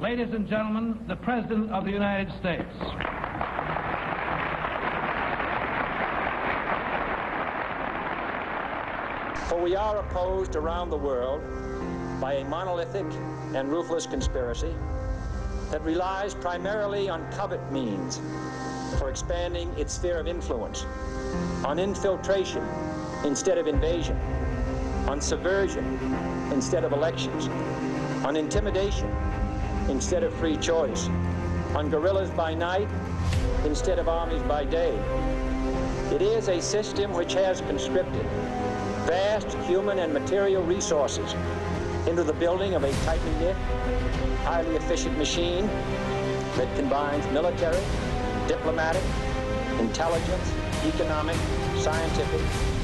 Ladies and gentlemen, the President of the United States. For we are opposed around the world by a monolithic and ruthless conspiracy that relies primarily on covert means for expanding its sphere of influence, on infiltration instead of invasion, on subversion instead of elections, on intimidation instead of free choice, on guerrillas by night instead of armies by day. It is a system which has conscripted vast human and material resources into the building of a tightly knit, highly efficient machine that combines military, diplomatic, intelligence, economic, scientific,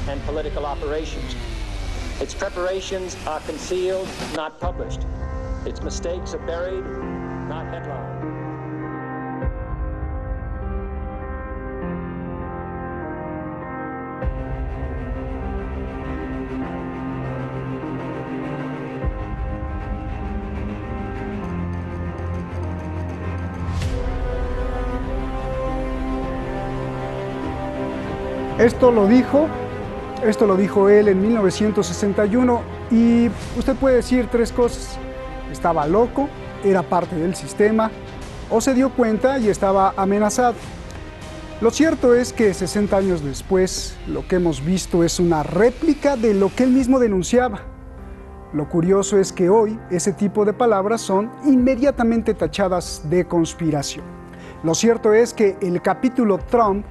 and political operations. Its preparations are concealed, not published. Its mistakes are buried, not headlined. Esto lo dijo él en 1961 y usted puede decir tres cosas. Estaba loco, era parte del sistema o se dio cuenta y estaba amenazado. Lo cierto es que 60 años después lo que hemos visto es una réplica de lo que él mismo denunciaba. Lo curioso es que hoy ese tipo de palabras son inmediatamente tachadas de conspiración. Lo cierto es que el capítulo Trump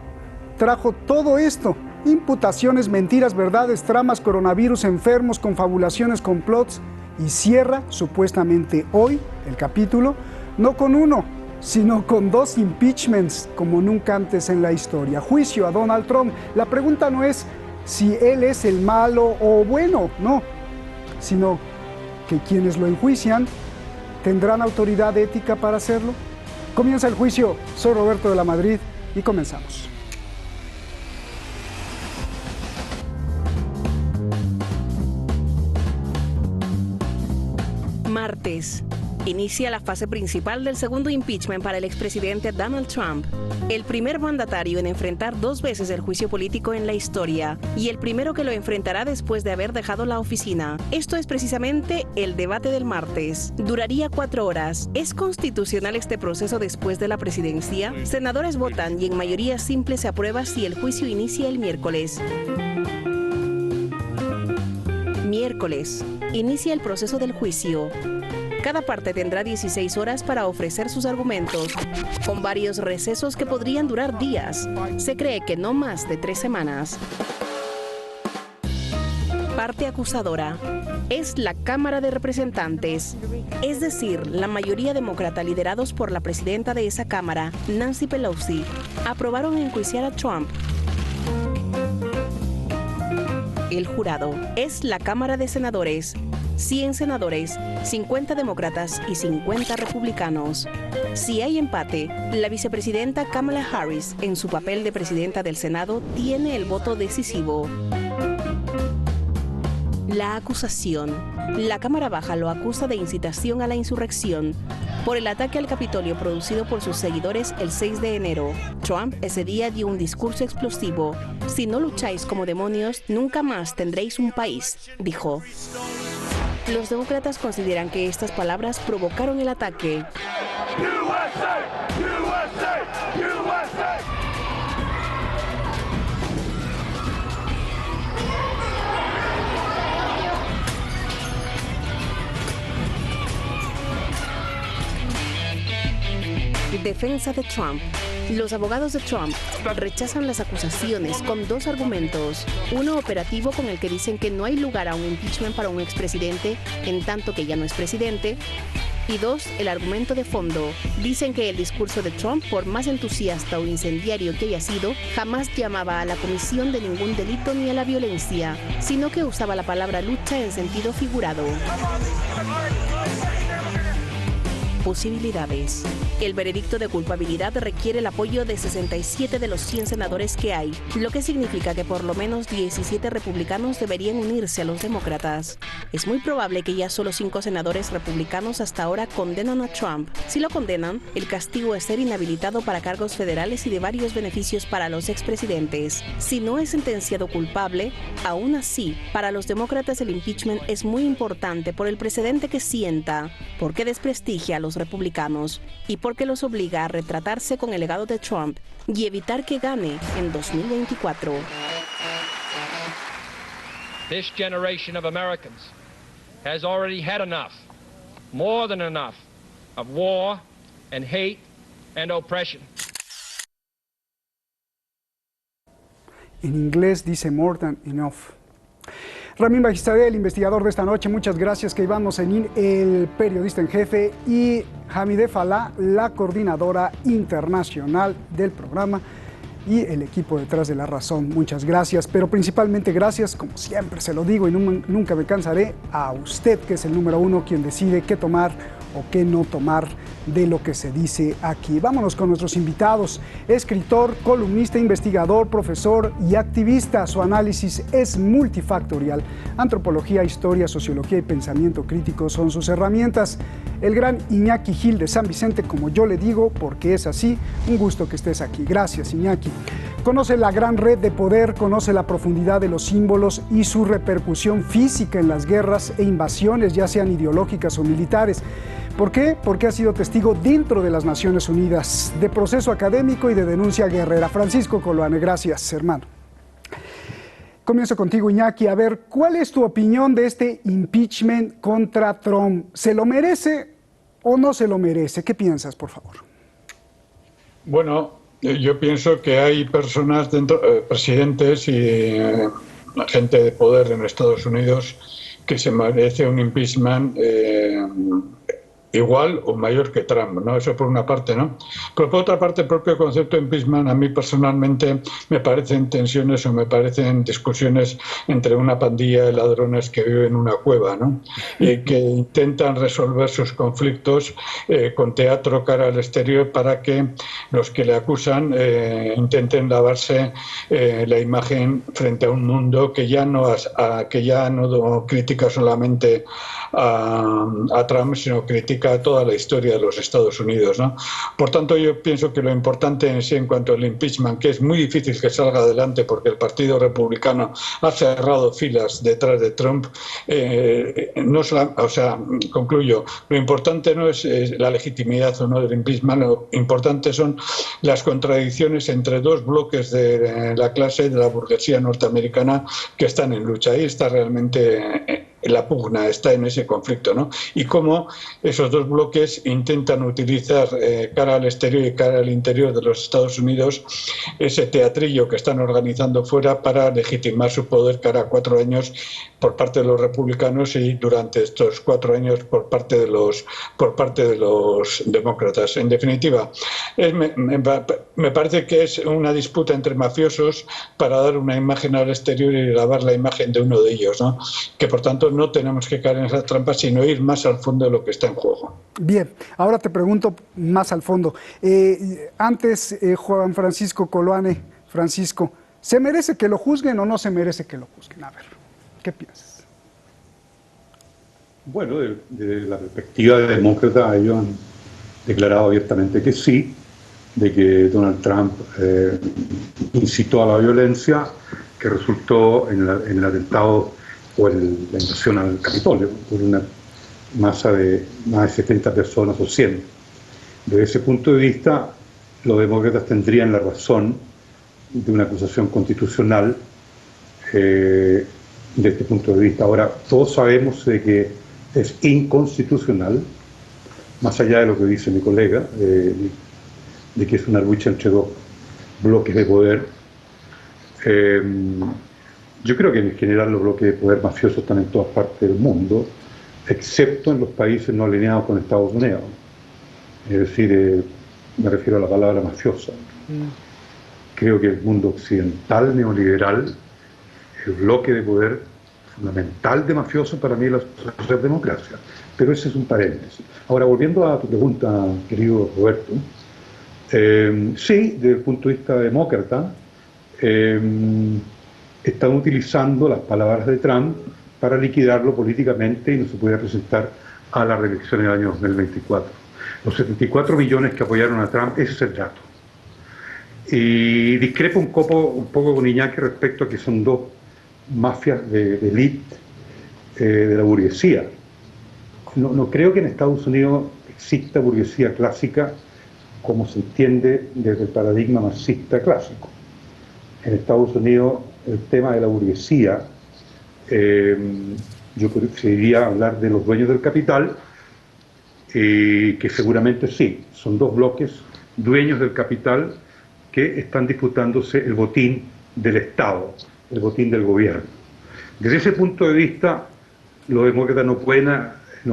trajo todo esto: imputaciones, mentiras, verdades, tramas, coronavirus, enfermos, confabulaciones, complots, y cierra supuestamente hoy el capítulo no con uno, sino con dos impeachments como nunca antes en la historia. Juicio a Donald Trump. La pregunta no es si él es el malo o bueno, no, sino que quienes lo enjuician tendrán autoridad ética para hacerlo. Comienza el juicio. Soy Roberto de la Madrid y comenzamos. Martes. Inicia la fase principal del segundo impeachment para el expresidente Donald Trump, el primer mandatario en enfrentar 2 veces el juicio político en la historia y el primero que lo enfrentará después de haber dejado la oficina. Esto es precisamente el debate del martes. Duraría 4 horas. ¿Es constitucional este proceso después de la presidencia? Senadores votan y en mayoría simple se aprueba si el juicio inicia el miércoles. Miércoles. Inicia el proceso del juicio. Cada parte tendrá 16 horas para ofrecer sus argumentos, con varios recesos que podrían durar días. Se cree que no más de 3 semanas. Parte acusadora. Es la Cámara de Representantes, es decir, la mayoría demócrata liderados por la presidenta de esa Cámara, Nancy Pelosi, aprobaron enjuiciar a Trump. El jurado es la Cámara de Senadores, 100 senadores, 50 demócratas y 50 republicanos. Si hay empate, la vicepresidenta Kamala Harris, en su papel de presidenta del Senado, tiene el voto decisivo. La acusación. La Cámara Baja lo acusa de incitación a la insurrección por el ataque al Capitolio producido por sus seguidores el 6 de enero. Trump ese día dio un discurso explosivo. Si no lucháis como demonios, nunca más tendréis un país, dijo. Los demócratas consideran que estas palabras provocaron el ataque. USA, USA, USA. Defensa de Trump. Los abogados de Trump rechazan las acusaciones con 2 argumentos. Uno operativo, con el que dicen que no hay lugar a un impeachment para un expresidente en tanto que ya no es presidente. Y 2, el argumento de fondo. Dicen que el discurso de Trump, por más entusiasta o incendiario que haya sido, jamás llamaba a la comisión de ningún delito ni a la violencia, sino que usaba la palabra lucha en sentido figurado. Posibilidades. El veredicto de culpabilidad requiere el apoyo de 67 de los 100 senadores que hay, lo que significa que por lo menos 17 republicanos deberían unirse a los demócratas. Es muy probable que ya solo 5 senadores republicanos hasta ahora condenan a Trump. Si lo condenan, el castigo es ser inhabilitado para cargos federales y de varios beneficios para los expresidentes. Si no es sentenciado culpable, aún así, para los demócratas el impeachment es muy importante por el precedente que sienta, porque desprestigia a los republicanos y porque los obliga a retratarse con el legado de Trump y evitar que gane en 2024. This generation of Americans has already had enough, more than enough, of war and hate and oppression. En inglés dice more than enough. Ramin Bajistadé, el investigador de esta noche, muchas gracias. Keivan Mosenin, el periodista en jefe, y Hamideh Fallah, la coordinadora internacional del programa, y el equipo detrás de La Razón. Muchas gracias, pero principalmente gracias, como siempre se lo digo y nunca me cansaré, a usted, que es el número uno, quien decide qué tomar o qué no tomar de lo que se dice aquí. Vámonos con nuestros invitados. Escritor, columnista, investigador, profesor y activista. Su análisis es multifactorial. Antropología, historia, sociología y pensamiento crítico son sus herramientas. El gran Iñaki Gil de San Vicente, como yo le digo, porque es así. Un gusto que estés aquí. Gracias, Iñaki. Conoce la gran red de poder, conoce la profundidad de los símbolos y su repercusión física en las guerras e invasiones, ya sean ideológicas o militares. ¿Por qué? Porque ha sido testigo dentro de las Naciones Unidas, de proceso académico y de denuncia guerrera. Francisco Coloane, gracias, hermano. Comienzo contigo, Iñaki. A ver, ¿cuál es tu opinión de este impeachment contra Trump? ¿Se lo merece o no se lo merece? ¿Qué piensas, por favor? Bueno, yo pienso que hay personas dentro, presidentes y gente de poder en Estados Unidos que se merece un impeachment igual o mayor que Trump, ¿no? Eso por una parte, ¿no? Pero por otra parte, el propio concepto de impeachment a mí personalmente me parecen tensiones o me parecen discusiones entre una pandilla de ladrones que viven en una cueva, ¿no? Que intentan resolver sus conflictos con teatro cara al exterior para que los que le acusan intenten lavarse la imagen frente a un mundo que ya no critica solamente a Trump, sino critica a toda la historia de los Estados Unidos, ¿no? Por tanto, yo pienso que lo importante en sí en cuanto al impeachment, que es muy difícil que salga adelante porque el Partido Republicano ha cerrado filas detrás de Trump, concluyo, lo importante no es la legitimidad o no del impeachment, lo importante son las contradicciones entre dos bloques de la clase de la burguesía norteamericana que están en lucha. Ahí está realmente la pugna, está en ese conflicto, ¿no? Y cómo esos dos bloques intentan utilizar cara al exterior y cara al interior de los Estados Unidos ese teatrillo que están organizando fuera para legitimar su poder cara a 4 años por parte de los republicanos y durante estos 4 años por parte de los demócratas. En definitiva, me parece que es una disputa entre mafiosos para dar una imagen al exterior y lavar la imagen de uno de ellos, ¿no? Que por tanto no tenemos que caer en esas trampas, sino ir más al fondo de lo que está en juego. Bien, ahora te pregunto más al fondo. Antes, Juan Francisco Coloane, Francisco, ¿se merece que lo juzguen o no se merece que lo juzguen? A ver, ¿qué piensas? Bueno, de la perspectiva de demócrata, ellos han declarado abiertamente que sí, de que Donald Trump incitó a la violencia que resultó en el atentado o la invasión al Capitolio por una masa de más de 70 personas o 100. Desde ese punto de vista, los demócratas tendrían la razón de una acusación constitucional de este punto de vista. Ahora, todos sabemos de que es inconstitucional, más allá de lo que dice mi colega, de que es una lucha entre dos bloques de poder. Yo creo que en general los bloques de poder mafiosos están en todas partes del mundo, excepto en los países no alineados con Estados Unidos. Es decir, me refiero a la palabra mafiosa. Creo que el mundo occidental neoliberal, el bloque de poder, fundamental de mafioso para mí es la socialdemocracia. Pero ese es un paréntesis. Ahora, volviendo a tu pregunta, querido Roberto, sí, desde el punto de vista demócrata, están utilizando las palabras de Trump para liquidarlo políticamente y no se puede presentar a la reelección en el año 2024. Los 74 millones que apoyaron a Trump, ese es el dato. Y discrepo un poco con Iñaki respecto a que son dos mafias de élite de la burguesía. No creo que en Estados Unidos exista burguesía clásica como se entiende desde el paradigma marxista clásico. En Estados Unidos el tema de la burguesía, yo preferiría hablar de los dueños del capital, que seguramente sí, son dos bloques dueños del capital que están disputándose el botín del Estado, el botín del gobierno. Desde ese punto de vista, los demócratas no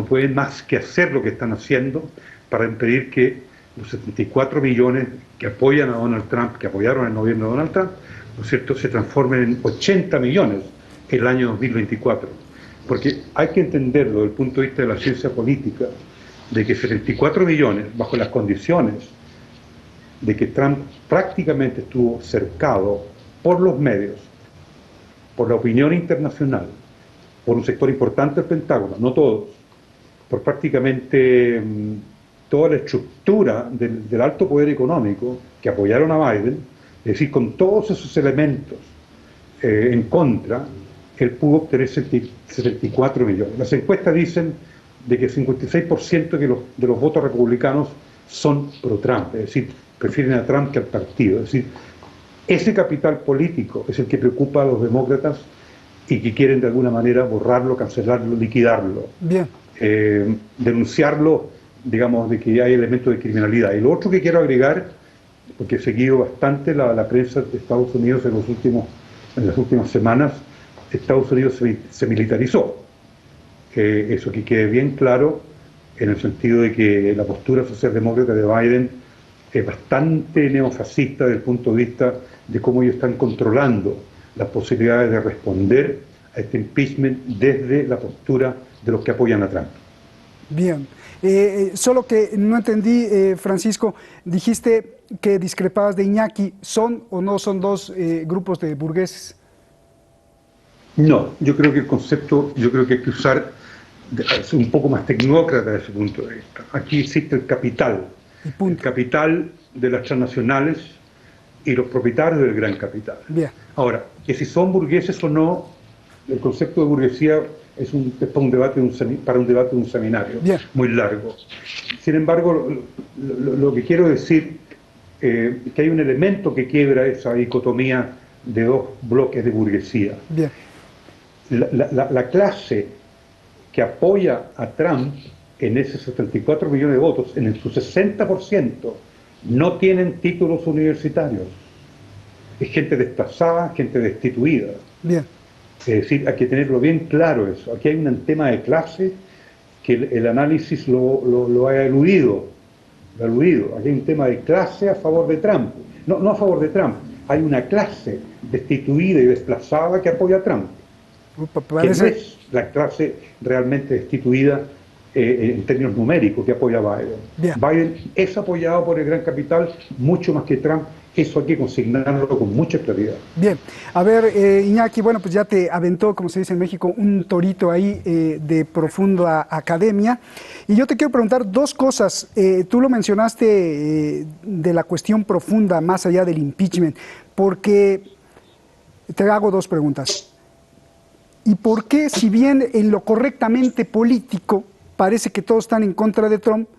pueden más que hacer lo que están haciendo para impedir que los 74 millones que apoyan a Donald Trump, que apoyaron el gobierno de Donald Trump, ¿no es cierto?, se transformen en 80 millones el año 2024. Porque hay que entenderlo desde el punto de vista de la ciencia política, de que 74 millones, bajo las condiciones de que Trump prácticamente estuvo cercado por los medios, por la opinión internacional, por un sector importante del Pentágono, no todos, por prácticamente toda la estructura del alto poder económico que apoyaron a Biden, es decir, con todos esos elementos en contra, él pudo obtener 74 millones. Las encuestas dicen de que el 56% de los votos republicanos son pro-Trump, es decir, prefieren a Trump que al partido. Es decir, ese capital político es el que preocupa a los demócratas y que quieren de alguna manera borrarlo, cancelarlo, liquidarlo. Bien. Denunciarlo, digamos, de que hay elementos de criminalidad. Y lo otro que quiero agregar, porque he seguido bastante la prensa de Estados Unidos en las últimas semanas, Estados Unidos se militarizó. Eso que quede bien claro, en el sentido de que la postura socialdemócrata de Biden es bastante neofascista desde el punto de vista de cómo ellos están controlando las posibilidades de responder a este impeachment desde la postura de los que apoyan a Trump. Bien. Solo que no entendí, Francisco, dijiste que discrepabas de Iñaki. ¿Son o no son dos grupos de burgueses? No, yo creo que el concepto, yo creo que hay que usar, es un poco más tecnócrata desde ese punto de vista. Aquí existe el capital de las transnacionales y los propietarios del gran capital. Bien. Ahora, que si son burgueses o no, el concepto de burguesía es para un debate de un seminario. Bien. Muy largo. Sin embargo, lo que quiero decir es que hay un elemento que quiebra esa dicotomía de dos bloques de burguesía. Bien. La clase que apoya a Trump en esos 74 millones de votos, en su 60%, no tienen títulos universitarios. Es gente desplazada, gente destituida. Bien. Es decir, hay que tenerlo bien claro eso. Aquí hay un tema de clase que el análisis lo ha eludido. Aquí hay un tema de clase a favor de Trump. No a favor de Trump. Hay una clase destituida y desplazada que apoya a Trump. Que no es la clase realmente destituida en términos numéricos que apoya a Biden. Bien. Biden es apoyado por el gran capital mucho más que Trump. Eso hay que consignarlo con mucha claridad. Bien, a ver, Iñaki, bueno, pues ya te aventó, como se dice en México, un torito ahí de profunda academia. Y yo te quiero preguntar dos cosas. Tú lo mencionaste de la cuestión profunda, más allá del impeachment, porque te hago dos preguntas. ¿Y por qué, si bien en lo correctamente político parece que todos están en contra de Trump,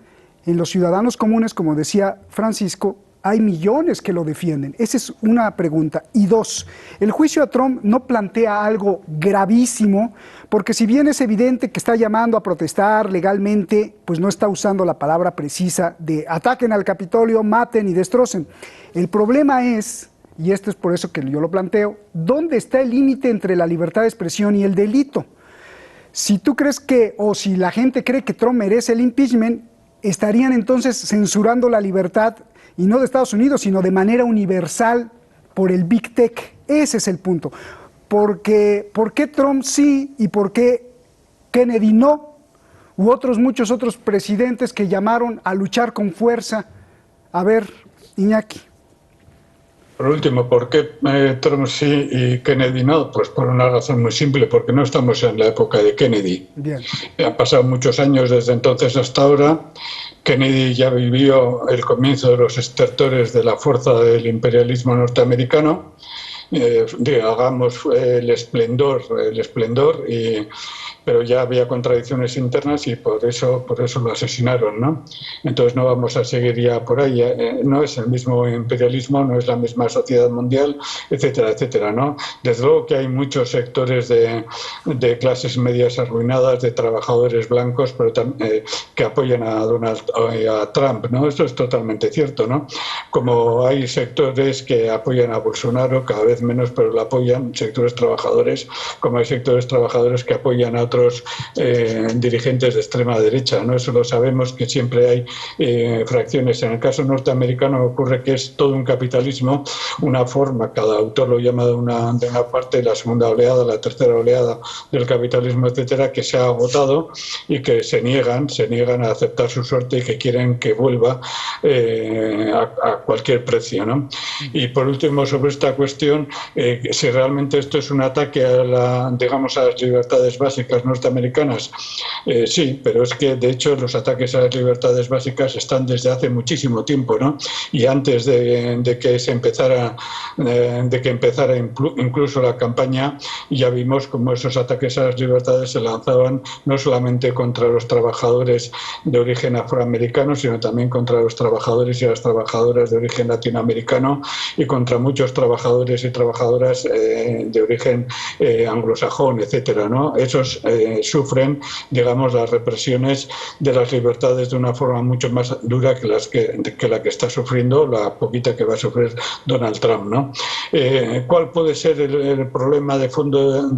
en los ciudadanos comunes, como decía Francisco, hay millones que lo defienden? Esa es una pregunta. Y dos, el juicio a Trump no plantea algo gravísimo, porque si bien es evidente que está llamando a protestar legalmente, pues no está usando la palabra precisa de ataquen al Capitolio, maten y destrocen. El problema es, y esto es por eso que yo lo planteo, ¿dónde está el límite entre la libertad de expresión y el delito? Si tú crees que, o si la gente cree que Trump merece el impeachment, estarían entonces censurando la libertad, y no de Estados Unidos, sino de manera universal por el Big Tech. Ese es el punto. porque ¿por qué Trump sí y por qué Kennedy no? U muchos otros presidentes que llamaron a luchar con fuerza. A ver, Iñaki. Por último, ¿por qué Trump sí y Kennedy no? Pues por una razón muy simple, porque no estamos en la época de Kennedy. Bien. Han pasado muchos años desde entonces hasta ahora. Kennedy ya vivió el comienzo de los estertores de la fuerza del imperialismo norteamericano. Hagamos el esplendor, pero ya había contradicciones internas y por eso lo asesinaron, ¿no? Entonces no vamos a seguir ya por ahí. No es el mismo imperialismo, no es la misma sociedad mundial, etcétera, etcétera, ¿no? Desde luego que hay muchos sectores de clases medias arruinadas, de trabajadores blancos, pero que apoyan a Trump, ¿no? Esto es totalmente cierto, ¿no? Como hay sectores que apoyan a Bolsonaro, cada vez menos, pero lo apoyan, sectores trabajadores, como hay sectores trabajadores que apoyan a otros dirigentes de extrema derecha, ¿no? Eso lo sabemos, que siempre hay fracciones. En el caso norteamericano ocurre que es todo un capitalismo, una forma, cada autor lo llama de una parte, la segunda oleada, la tercera oleada del capitalismo, etcétera, que se ha agotado y que se niegan a aceptar su suerte y que quieren que vuelva a cualquier precio, ¿no? Y por último, sobre esta cuestión, si realmente esto es un ataque a las libertades básicas norteamericanas, sí, pero es que de hecho los ataques a las libertades básicas están desde hace muchísimo tiempo, ¿no? Y antes de que empezara incluso la campaña, ya vimos cómo esos ataques a las libertades se lanzaban no solamente contra los trabajadores de origen afroamericano, sino también contra los trabajadores y las trabajadoras de origen latinoamericano y contra muchos trabajadores y trabajadoras de origen anglosajón, etcétera, ¿no? Esos sufren, digamos, las represiones de las libertades de una forma mucho más dura que la que está sufriendo, la poquita que va a sufrir Donald Trump, ¿no? ¿Cuál puede ser el problema de fondo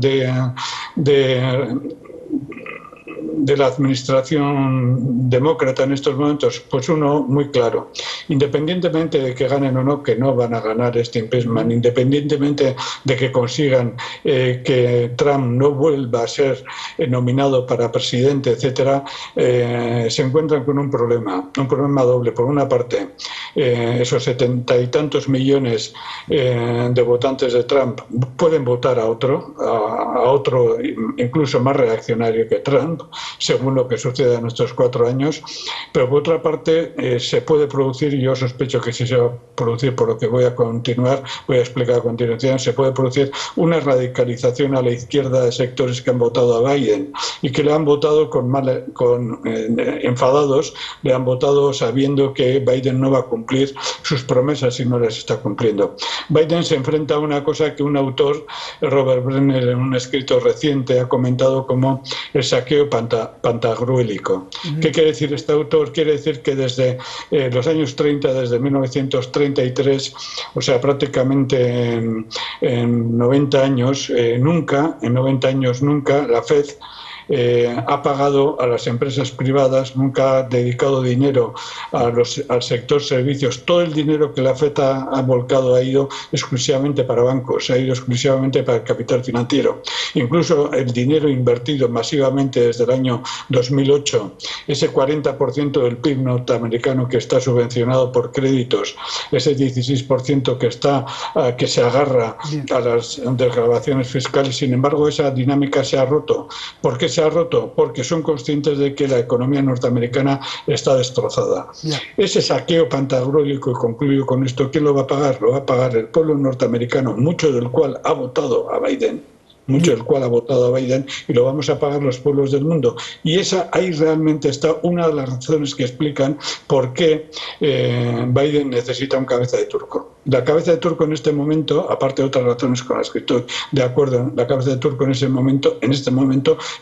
de la administración demócrata en estos momentos? Pues uno muy claro. Independientemente de que ganen o no, que no van a ganar este impeachment, independientemente de que consigan que Trump no vuelva a ser nominado para presidente, etcétera, se encuentran con un problema doble. Por una parte, esos 70 y tantos millones de votantes de Trump pueden votar a otro incluso más reaccionario que Trump, según lo que suceda en estos 4 años, pero por otra parte se puede producir, y yo sospecho que sí se va a producir, por lo que voy a explicar a continuación, se puede producir una radicalización a la izquierda de sectores que han votado a Biden y que le han votado enfadados, le han votado sabiendo que Biden no va a cumplir sus promesas y no las está cumpliendo. Biden se enfrenta a una cosa que un autor, Robert Brenner, en un escrito reciente ha comentado como el saqueo pantagruélico. ¿Qué quiere decir este autor? Quiere decir que desde los años 30, desde 1933, o sea, prácticamente en 90 años, nunca la FED ha pagado a las empresas privadas, nunca ha dedicado dinero al sector servicios. Todo el dinero que la FED ha volcado ha ido exclusivamente para bancos, ha ido exclusivamente para el capital financiero. Incluso el dinero invertido masivamente desde el año 2008, ese 40% del PIB norteamericano que está subvencionado por créditos, ese 16% que se agarra a las desgravaciones fiscales. Sin embargo, esa dinámica se ha roto. ¿Por qué se ha roto? Porque son conscientes de que la economía norteamericana está destrozada. Ese saqueo pantagruélico, y concluyo con esto, ¿quién lo va a pagar? Lo va a pagar el pueblo norteamericano, mucho del cual ha votado a Biden. Y lo vamos a pagar los pueblos del mundo. Y ahí realmente está una de las razones que explican por qué Biden necesita un cabeza de turco. La cabeza de turco en este momento, aparte de otras razones con las que estoy de acuerdo, la cabeza de turco en este momento,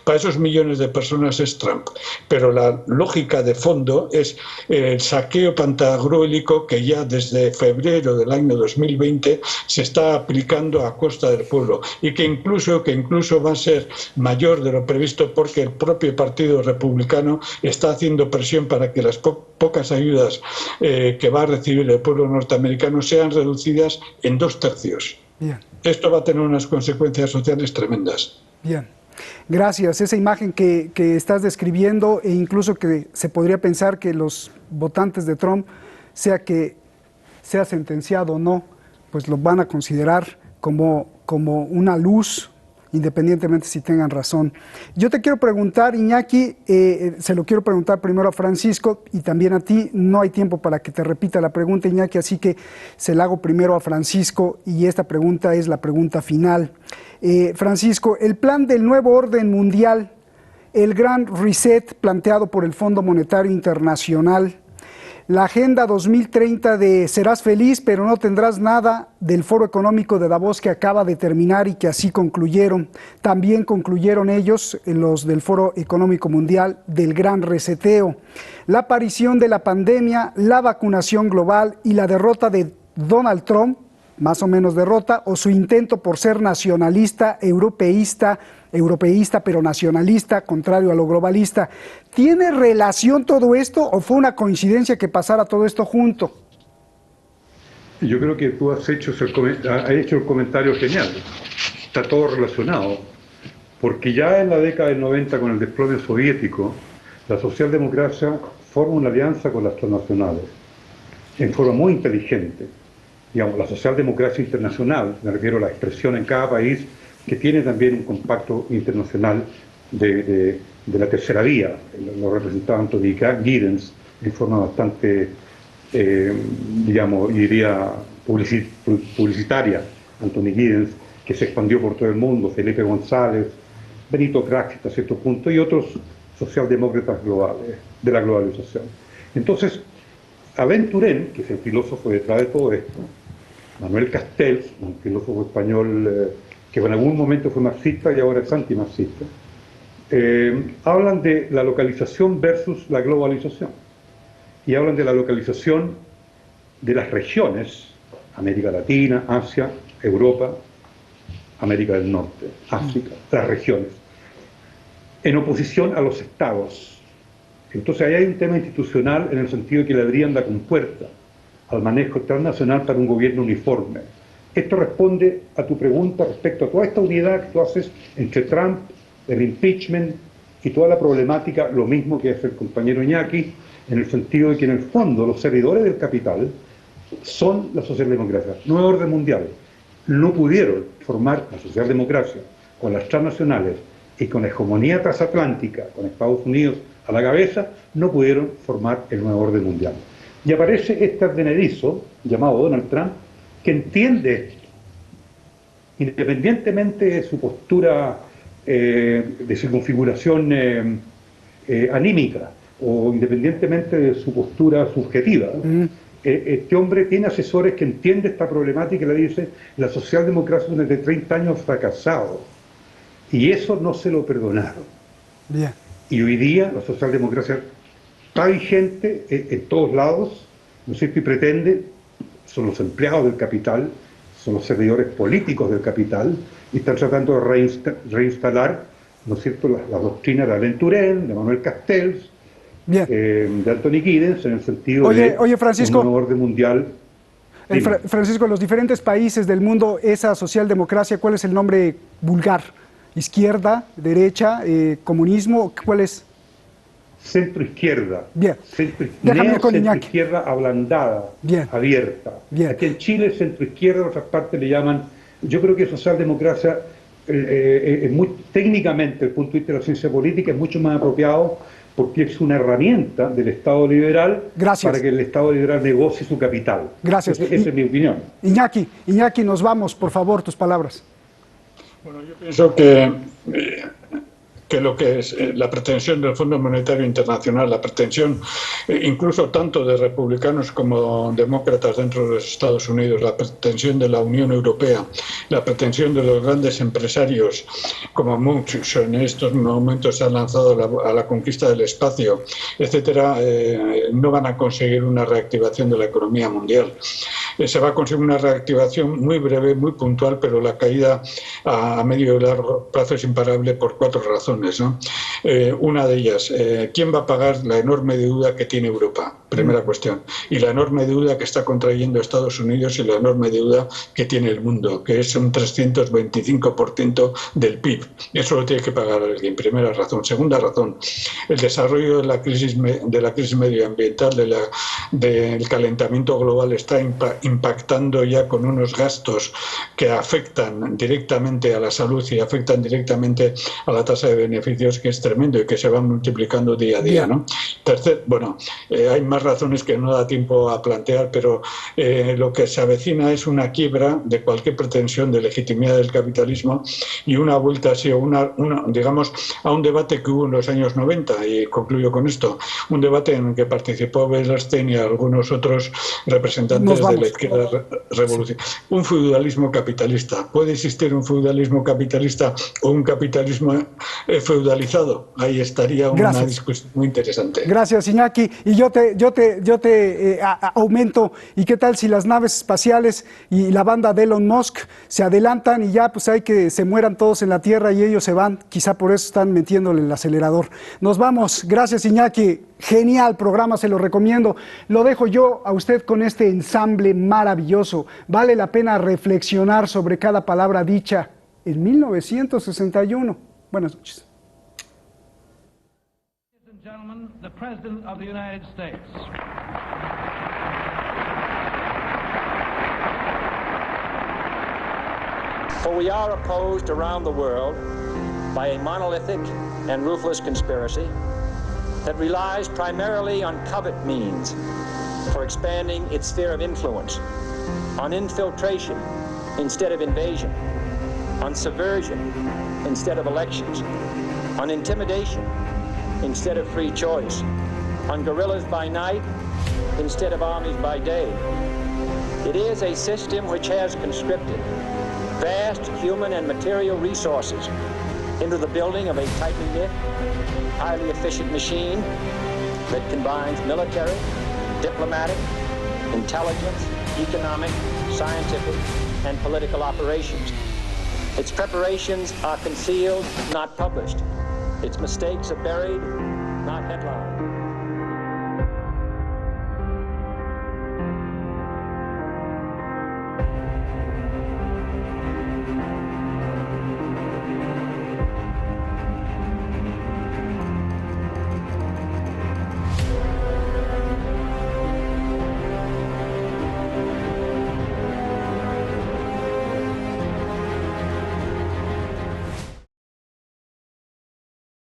para esos millones de personas es Trump. Pero la lógica de fondo es el saqueo pantagruélico que ya desde febrero del año 2020 se está aplicando a costa del pueblo y que incluso va a ser mayor de lo previsto porque el propio Partido Republicano está haciendo presión para que las pocas ayudas que va a recibir el pueblo norteamericano sean reducidas en 2/3. Bien. Esto va a tener unas consecuencias sociales tremendas. Bien. Gracias. Esa imagen que estás describiendo, e incluso que se podría pensar que los votantes de Trump, sea que sea sentenciado o no, pues lo van a considerar como una luz, independientemente si tengan razón. Yo te quiero preguntar, Iñaki, se lo quiero preguntar primero a Francisco y también a ti. No hay tiempo para que te repita la pregunta, Iñaki, así que se la hago primero a Francisco y esta pregunta es la pregunta final. Francisco, el plan del nuevo orden mundial, el gran reset planteado por el Fondo Monetario Internacional, la Agenda 2030 de serás feliz pero no tendrás nada del Foro Económico de Davos que acaba de terminar y que así concluyeron. También concluyeron ellos, los del Foro Económico Mundial, del gran reseteo. La aparición de la pandemia, la vacunación global y la derrota de Donald Trump, más o menos derrota, o su intento por ser nacionalista, europeísta, pero nacionalista, contrario a lo globalista. ¿Tiene relación todo esto o fue una coincidencia que pasara todo esto junto? Yo creo que tú has hecho el comentario genial. Está todo relacionado. Porque ya en la década del 90, con el desplome soviético, la socialdemocracia forma una alianza con las transnacionales en forma muy inteligente. Digamos, la socialdemocracia internacional, me refiero a la expresión en cada país, que tiene también un compacto internacional de la tercera vía. Lo representaba Anthony Giddens en forma bastante, digamos, diría publicitaria. Anthony Giddens, que se expandió por todo el mundo, Felipe González, Benito Craxi hasta cierto punto, y otros socialdemócratas globales, de la globalización. Entonces, Alain Touraine, que es el filósofo detrás de todo esto, Manuel Castells, un filósofo español que en algún momento fue marxista y ahora es antimarxista, hablan de la localización versus la globalización. Y hablan de la localización de las regiones, América Latina, Asia, Europa, América del Norte, África, las regiones, en oposición a los estados. Entonces ahí hay un tema institucional en el sentido de que le abrían la compuerta al manejo transnacional para un gobierno uniforme. Esto responde a tu pregunta respecto a toda esta unidad que tú haces entre Trump, el impeachment y toda la problemática, lo mismo que hace el compañero Iñaki, en el sentido de que en el fondo los servidores del capital son la socialdemocracia. Nuevo orden mundial. No pudieron formar la socialdemocracia con las transnacionales y con la hegemonía transatlántica, con Estados Unidos a la cabeza, no pudieron formar el nuevo orden mundial. Y aparece este advenedizo, llamado Donald Trump, que entiende esto, independientemente de su postura, de su configuración anímica, o independientemente de su postura subjetiva. Este hombre tiene asesores que entienden esta problemática y le dice: la socialdemocracia durante 30 años ha fracasado, y eso no se lo perdonaron. Bien. Y hoy día la socialdemocracia está vigente en todos lados, ¿no es cierto? Y pretende, son los empleados del capital, son los servidores políticos del capital, y están tratando de reinstalar, ¿no es cierto?, la doctrina de Alain Touraine, de Manuel Castells, de Anthony Giddens, en el sentido de Francisco, un nuevo orden mundial. Francisco, en los diferentes países del mundo, esa socialdemocracia, ¿cuál es el nombre vulgar? ¿Izquierda, derecha, comunismo? ¿Cuál es? Centro-izquierda. Bien. Centro-izquierda ablandada, bien, abierta. Bien. Aquí en Chile, centro-izquierda, en otras partes le llaman. Yo creo que socialdemocracia, técnicamente, desde el punto de vista de la ciencia política, es mucho más apropiado porque es una herramienta del Estado liberal. Gracias. Para que el Estado liberal negocie su capital. Gracias. Esa es mi opinión. Iñaki, nos vamos, por favor, tus palabras. Bueno, yo pienso que lo que es la pretensión del Fondo Monetario Internacional, la pretensión incluso tanto de republicanos como demócratas dentro de los Estados Unidos, la pretensión de la Unión Europea, la pretensión de los grandes empresarios, como muchos en estos momentos se han lanzado a la conquista del espacio, etcétera, no van a conseguir una reactivación de la economía mundial. Se va a conseguir una reactivación muy breve, muy puntual, pero la caída a medio y largo plazo es imparable por 4 razones, ¿no? Una de ellas, ¿quién va a pagar la enorme deuda que tiene Europa? primera cuestión. Y la enorme deuda que está contrayendo Estados Unidos y la enorme deuda que tiene el mundo, que es un 325% del PIB. Eso lo tiene que pagar alguien, primera razón. Segunda razón, el desarrollo de la crisis medioambiental, del calentamiento global, está impactando ya con unos gastos que afectan directamente a la salud y afectan directamente a la tasa de beneficios, que es tremendo y que se van multiplicando día a día, ¿no? Tercer, bueno, hay más razones que no da tiempo a plantear, pero lo que se avecina es una quiebra de cualquier pretensión de legitimidad del capitalismo y una vuelta así, digamos, a un debate que hubo en los años 90, y concluyo con esto, un debate en el que participó Bernstein y algunos otros representantes de la izquierda revolucionaria. Sí. Un feudalismo capitalista. ¿Puede existir un feudalismo capitalista o un capitalismo feudalizado? Ahí estaría una discusión muy interesante. Gracias, Iñaki. Y yo te aumento. ¿Y qué tal si las naves espaciales y la banda de Elon Musk se adelantan y ya pues hay que se mueran todos en la Tierra y ellos se van? Quizá por eso están metiéndole el acelerador. Nos vamos. Gracias, Iñaki. Genial programa, se lo recomiendo. Lo dejo yo a usted con este ensamble maravilloso. Vale la pena reflexionar sobre cada palabra dicha en 1961. Buenas noches. Ladies and gentlemen, the President of the United States. For we are opposed around the world by a monolithic and ruthless conspiracy that relies primarily on covert means for expanding its sphere of influence, on infiltration instead of invasion, on subversion instead of elections, on intimidation instead of free choice, on guerrillas by night instead of armies by day. It is a system which has conscripted vast human and material resources into the building of a tightly knit, highly efficient machine that combines military, diplomatic, intelligence, economic, scientific, and political operations. Its preparations are concealed, not published. Its mistakes are buried, not headlined.